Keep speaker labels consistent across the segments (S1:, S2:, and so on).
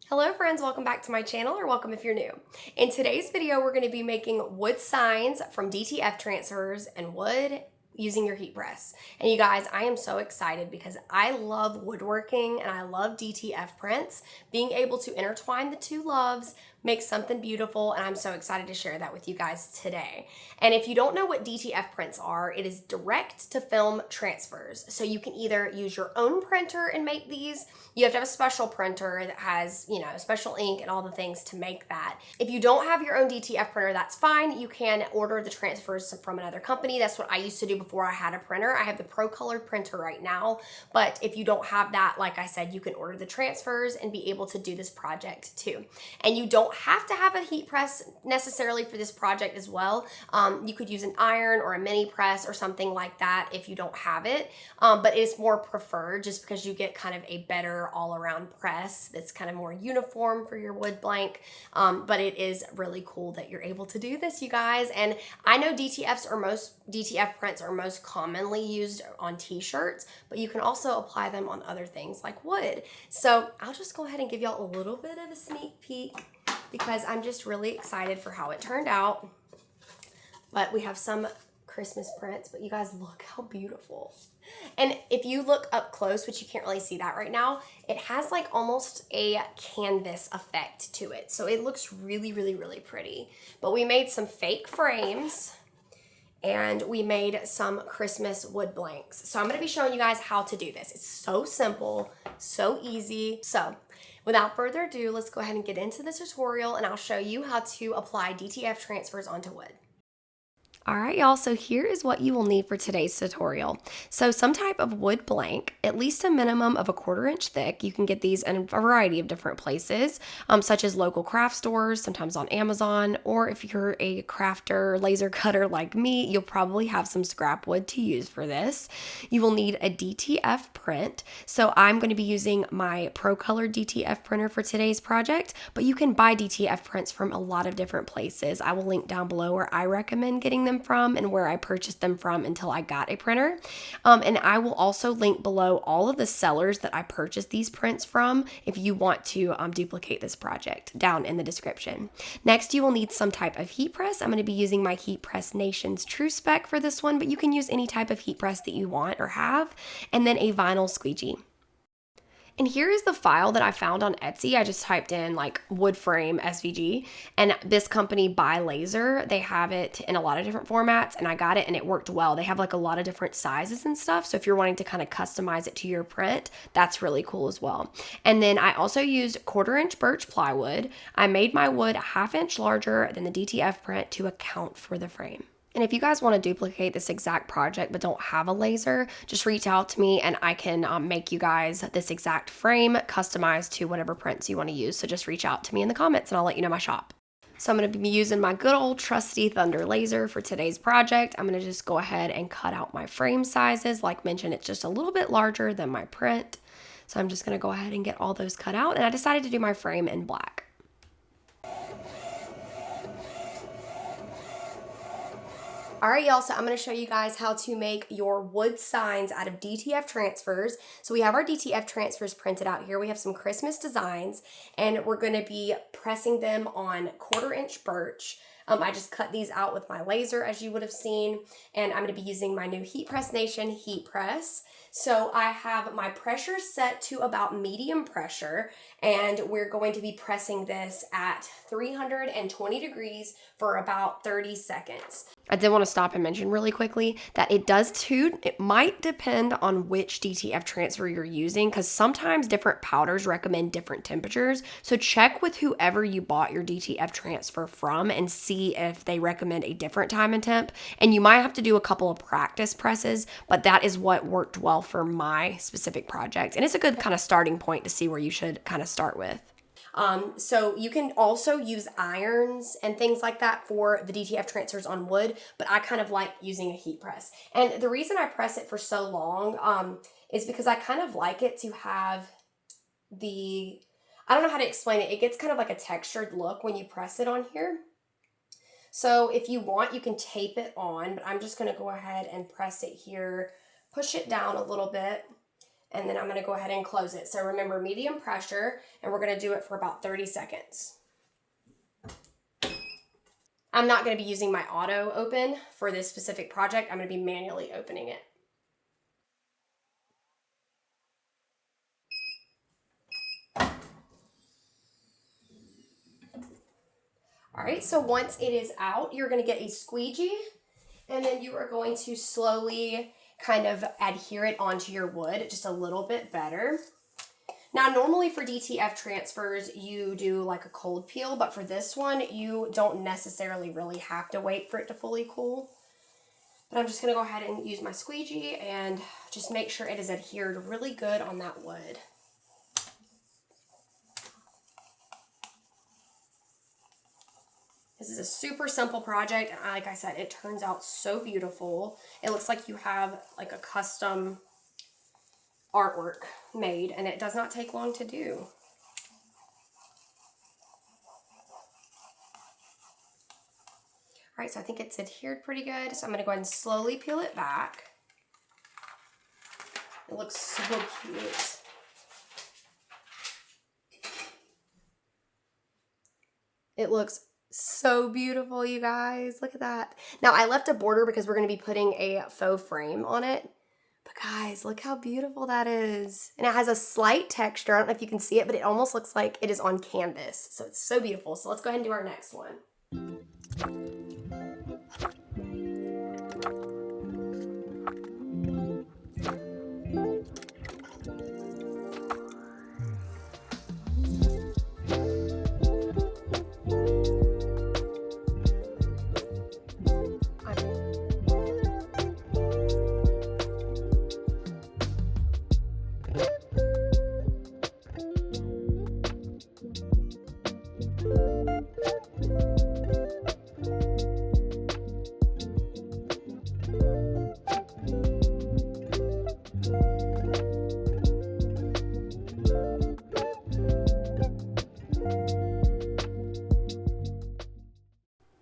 S1: Hello friends, welcome back to my channel, or welcome if you're new. In today's video, we're going to be making wood signs from DTF transfers and wood using your heat press. And you guys, I am so excited because I love woodworking and I love DTF prints. Being able to intertwine the two loves makes something beautiful, and I'm so excited to share that with you guys today. And if you don't know what DTF prints are, it is direct to film transfers. So you can either use your own printer and make these. You have to have a special printer that has, special ink and all the things to make that. If you don't have your own DTF printer, that's fine. You can order the transfers from another company. That's what I used to do before I had a printer. I have the Pro Color printer right now, but if you don't have that, like I said, you can order the transfers and be able to do this project too. And you don't have to have a heat press necessarily for this project as well. You could use an iron or a mini press or something like that if you don't have it, but it's more preferred just because you get kind of a better all-around press that's kind of more uniform for your wood blank. But it is really cool that you're able to do this, you guys. And I know DTF prints are most commonly used on t-shirts, but you can also apply them on other things like wood. So I'll just go ahead and give y'all a little bit of a sneak peek because I'm just really excited for how it turned out. But we have some Christmas prints, but you guys, look how beautiful. And if you look up close, which you can't really see that right now, it has like almost a canvas effect to it. So it looks really, really, really pretty. But we made some fake frames and we made some Christmas wood blanks. So I'm going to be showing you guys how to do this. It's so simple, so easy. So without further ado, let's go ahead and get into the tutorial and I'll show you how to apply DTF transfers onto wood. All right, y'all, so here is what you will need for today's tutorial. So some type of wood blank, at least a minimum of 1/4 inch thick. You can get these in a variety of different places, such as local craft stores, sometimes on Amazon, or if you're a crafter, laser cutter like me, you'll probably have some scrap wood to use for this. You will need a DTF print. So I'm going to be using my Pro Color DTF printer for today's project, but you can buy DTF prints from a lot of different places. I will link down below where I recommend getting them from and where I purchased them from until I got a printer. And I will also link below all of the sellers that I purchased these prints from if you want to duplicate this project down in the description. Next, you will need some type of heat press. I'm going to be using my Heat Press Nation's True Spec for this one, but you can use any type of heat press that you want or have, and then a vinyl squeegee. And here is the file that I found on Etsy. I just typed in like wood frame SVG, and this company by Laser, they have it in a lot of different formats, and I got it and it worked well. They have like a lot of different sizes and stuff. So if you're wanting to kind of customize it to your print, that's really cool as well. And then I also used 1/4 inch birch plywood. I made my wood 1/2 inch larger than the DTF print to account for the frame. And if you guys want to duplicate this exact project but don't have a laser, just reach out to me and I can make you guys this exact frame customized to whatever prints you want to use. So just reach out to me in the comments and I'll let you know my shop. So I'm going to be using my good old trusty Thunder laser for today's project. I'm going to just go ahead and cut out my frame sizes. Like mentioned, it's just a little bit larger than my print. So I'm just going to go ahead and get all those cut out. And I decided to do my frame in black. All right, y'all, so I'm going to show you guys how to make your wood signs out of DTF transfers. So we have our DTF transfers printed out here. We have some Christmas designs, and we're going to be pressing them on 1/4 inch birch. I just cut these out with my laser, as you would have seen, and I'm going to be using my new Heat Press Nation heat press. So I have my pressure set to about medium pressure, and we're going to be pressing this at 320 degrees for about 30 seconds. I did want to stop and mention really quickly that it might depend on which DTF transfer you're using, because sometimes different powders recommend different temperatures. So check with whoever you bought your DTF transfer from and see if they recommend a different time and temp. And you might have to do a couple of practice presses, but that is what worked well for my specific project. And it's a good kind of starting point to see where you should kind of start with. So you can also use irons and things like that for the DTF transfers on wood, but I kind of like using a heat press. And the reason I press it for so long is because I kind of like it to have I don't know how to explain it. It gets kind of like a textured look when you press it on here. So if you want, you can tape it on, but I'm just going to go ahead and press it here, push it down a little bit, and then I'm going to go ahead and close it. So remember, medium pressure, and we're going to do it for about 30 seconds. I'm not going to be using my auto open for this specific project. I'm going to be manually opening it. All right, so once it is out, you're going to get a squeegee, and then you are going to slowly kind of adhere it onto your wood just a little bit better. Now, normally for DTF transfers, you do like a cold peel, but for this one, you don't necessarily really have to wait for it to fully cool. But I'm just going to go ahead and use my squeegee and just make sure it is adhered really good on that wood. This is a super simple project, and like I said, it turns out so beautiful. It looks like you have like a custom artwork made, and it does not take long to do. All right, so I think it's adhered pretty good, so I'm going to go ahead and slowly peel it back. It looks so cute. It looks so beautiful, you guys. Look at that. Now, I left a border because we're going to be putting a faux frame on it. But guys, look how beautiful that is. And it has a slight texture. I don't know if you can see it, but it almost looks like it is on canvas. So it's so beautiful. So let's go ahead and do our next one.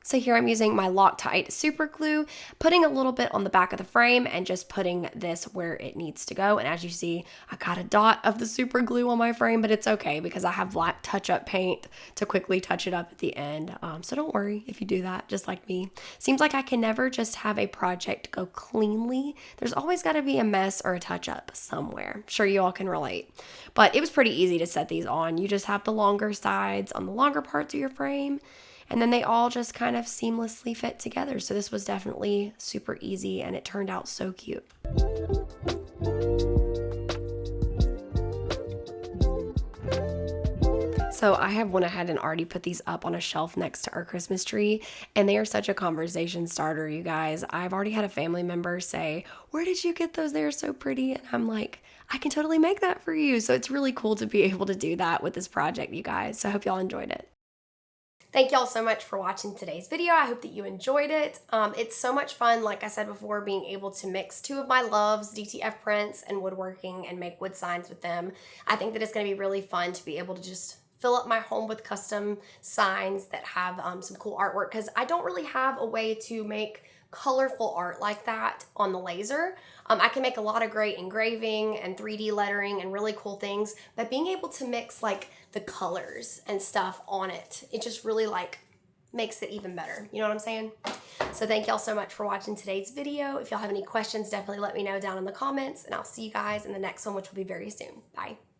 S1: So here I'm using my Loctite super glue, putting a little bit on the back of the frame and just putting this where it needs to go. And as you see, I got a dot of the super glue on my frame, but it's okay because I have black touch-up paint to quickly touch it up at the end. So don't worry if you do that, just like me. Seems like I can never just have a project go cleanly. There's always got to be a mess or a touch-up somewhere. I'm sure you all can relate. But it was pretty easy to set these on. You just have the longer sides on the longer parts of your frame, and then they all just kind of seamlessly fit together. So this was definitely super easy, and it turned out so cute. So I have went ahead and already put these up on a shelf next to our Christmas tree, and they are such a conversation starter, you guys. I've already had a family member say, "Where did you get those? They're so pretty." And I'm like, I can totally make that for you. So it's really cool to be able to do that with this project, you guys. So I hope y'all enjoyed it. Thank y'all so much for watching today's video. I hope that you enjoyed it. It's so much fun, like I said before, being able to mix two of my loves, DTF prints and woodworking, and make wood signs with them. I think that it's going to be really fun to be able to just fill up my home with custom signs that have some cool artwork, because I don't really have a way to make colorful art like that on the laser. I can make a lot of great engraving and 3D lettering and really cool things, but being able to mix like the colors and stuff on it, it just really like makes it even better. You know what I'm saying? So thank y'all so much for watching today's video. If y'all have any questions, definitely let me know down in the comments, and I'll see you guys in the next one, which will be very soon. Bye.